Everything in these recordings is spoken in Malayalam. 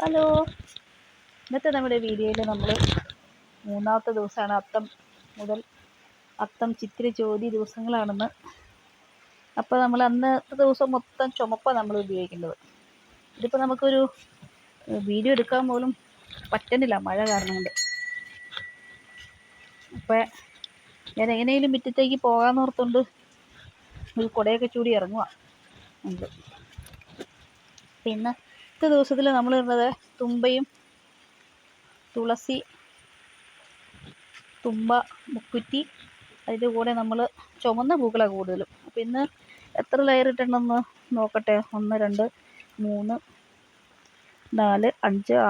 ഹലോ, ഇന്നത്തെ നമ്മുടെ വീഡിയോയിൽ നമ്മൾ മൂന്നാമത്തെ ദിവസമാണ്. അത്തം മുതൽ അത്തം ചിത്തിര ചോതി ദിവസങ്ങളാണെന്ന്. അപ്പോൾ നമ്മൾ അന്നത്തെ ദിവസം മൊത്തം ചുമപ്പാണ് നമ്മൾ ഉപയോഗിക്കേണ്ടത്. ഇതിപ്പോൾ നമുക്കൊരു വീഡിയോ എടുക്കാൻ പോലും പറ്റുന്നില്ല, മഴ കാരണം കൊണ്ട്. അപ്പോൾ ഞാൻ എങ്ങനെയെങ്കിലും മുറ്റത്തേക്ക് പോകാമെന്ന് ഓർത്തുകൊണ്ട് ഒരു കുടയൊക്കെ ചൂടി ഇറങ്ങുക ഉണ്ട്. പിന്നെ ഇന്നത്തെ ദിവസത്തിൽ നമ്മൾ ഇടുന്നത് തുമ്പയും തുളസി, തുമ്പ, മുക്കുറ്റി, അതിൻ്റെ കൂടെ നമ്മൾ ചുമന്ന പൂക്കളാണ് കൂടുതലും. അപ്പോൾ ഇന്ന് എത്ര ലെയർ ഇട്ടിട്ടുണ്ടെന്ന് നോക്കട്ടെ. 1 2 3 4 5 6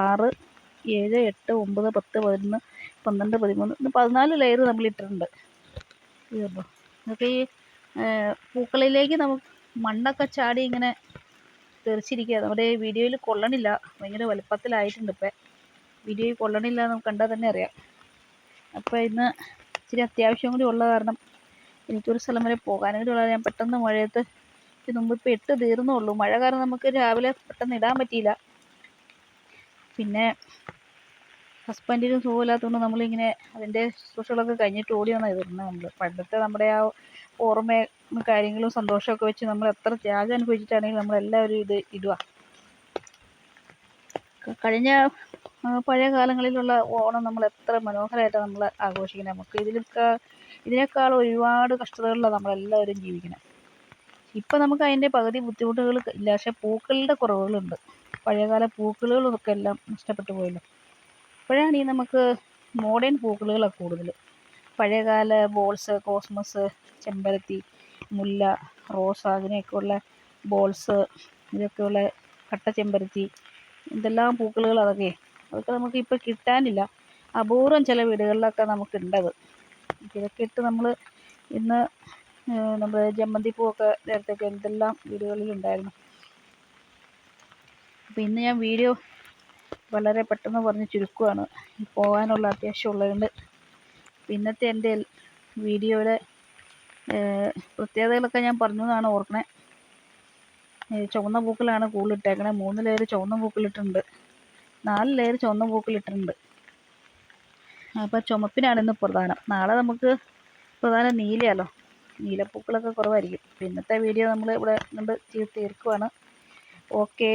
7 8 9 10 11 12 13 ഇന്ന് 14 ലെയർ നമ്മൾ ഇട്ടിട്ടുണ്ട്. ഇതുണ്ടോ, ഇതൊക്കെ ഈ പൂക്കളിലേക്ക് നമുക്ക് മണ്ണൊക്കെ ചാടി ഇങ്ങനെ തെറിച്ചിരിക്കുക. നമ്മുടെ വീഡിയോയിൽ കൊള്ളണില്ല, ഭയങ്കര വലുപ്പത്തിലായിട്ടുണ്ട്. ഇപ്പം വീഡിയോയിൽ കൊള്ളണില്ല നമുക്ക് കണ്ടാൽ തന്നെ അറിയാം. അപ്പോൾ ഇന്ന് ഇച്ചിരി അത്യാവശ്യം കൂടി ഉള്ള കാരണം എനിക്കൊരു സ്ഥലം വരെ പോകാനും കൂടി ഉള്ളത്. ഞാൻ പെട്ടെന്ന് മഴയത്ത് മുമ്പ് ഇപ്പോൾ ഇട്ട് തീർന്നുള്ളൂ. മഴ കാരണം നമുക്ക് രാവിലെ പെട്ടെന്ന് ഇടാൻ പറ്റിയില്ല. പിന്നെ ഹസ്ബൻഡിനും സുഖമില്ലാത്തതുകൊണ്ട് നമ്മളിങ്ങനെ അതിൻ്റെ ശുശ്രൂഷകളൊക്കെ കഴിഞ്ഞിട്ട് ഓടി വന്നാൽ ഇടുന്നത്. നമ്മൾ പണ്ടത്തെ നമ്മുടെ ആ ഓർമ്മയും കാര്യങ്ങളും സന്തോഷമൊക്കെ വെച്ച് നമ്മൾ എത്ര ത്യാഗം അനുഭവിച്ചിട്ടാണെങ്കിലും നമ്മളെല്ലാവരും ഇത് ഇടുക. കഴിഞ്ഞ പഴയ കാലങ്ങളിലുള്ള ഓണം നമ്മൾ എത്ര മനോഹരമായിട്ടാണ് നമ്മൾ ആഘോഷിക്കുന്നത്. നമുക്ക് ഇതിനേക്കാൾ ഒരുപാട് കഷ്ടതകളിലാണ് നമ്മളെല്ലാവരും ജീവിക്കുന്നത്. ഇപ്പം നമുക്ക് അതിൻ്റെ പകുതി ബുദ്ധിമുട്ടുകൾ ഇല്ല, പക്ഷേ പൂക്കളുടെ കുറവുകളുണ്ട്. പഴയകാല പൂക്കളുകളൊക്കെ എല്ലാം നഷ്ടപ്പെട്ടു പോയല്ലോ. ഇപ്പോഴാണ് ഈ നമുക്ക് മോഡേൺ പൂക്കളുകളാണ് കൂടുതൽ. പഴയകാല ബോൾസ്, കോസ്മസ്, ചെമ്പരത്തി, മുല്ല, റോസ, അങ്ങനെയൊക്കെയുള്ള ബോൾസ്, ഇതൊക്കെയുള്ള കട്ട ചെമ്പരത്തി, എന്തെല്ലാം പൂക്കളുകൾ അതൊക്കെ നമുക്ക് ഇപ്പോൾ കിട്ടാനില്ല. അപൂർവം ചില വീടുകളിലൊക്കെ നമുക്കുണ്ടത്. ഇതൊക്കെ ഇട്ട് നമ്മൾ ഇന്ന് നമ്മുടെ ജമന്തി പൂവൊക്കെ നേരത്തെയൊക്കെ എന്തെല്ലാം വീടുകളിലുണ്ടായിരുന്നു. അപ്പോൾ ഇന്ന് ഞാൻ വീഡിയോ വളരെ പെട്ടെന്ന് പറഞ്ഞ് ചുരുക്കുകയാണ്, പോകാനുള്ള അത്യാവശ്യം ഉള്ളതുകൊണ്ട്. ഇന്നത്തെ എൻ്റെ വീഡിയോയുടെ പ്രത്യേകതകളൊക്കെ ഞാൻ പറഞ്ഞു എന്നാണ് ഓർക്കണേ. ചുവന്ന പൂക്കളാണ് കൂടുതലിട്ടേക്കണേ. 3 ലെയർ ചുവന്ന പൂക്കളിട്ടുണ്ട്, 4 ലെയർ ചുവന്ന പൂക്കളിട്ടിട്ടുണ്ട്. അപ്പോൾ ചുമപ്പിനാണ് ഇന്ന് പ്രധാനം. നാളെ നമുക്ക് പ്രധാനം നീലയാലോ, നീലപ്പൂക്കളൊക്കെ കുറവായിരിക്കും. ഇന്നത്തെ വീഡിയോ നമ്മൾ ഇവിടെ കൊണ്ട് തീർക്കുവാണ്. ഓക്കേ.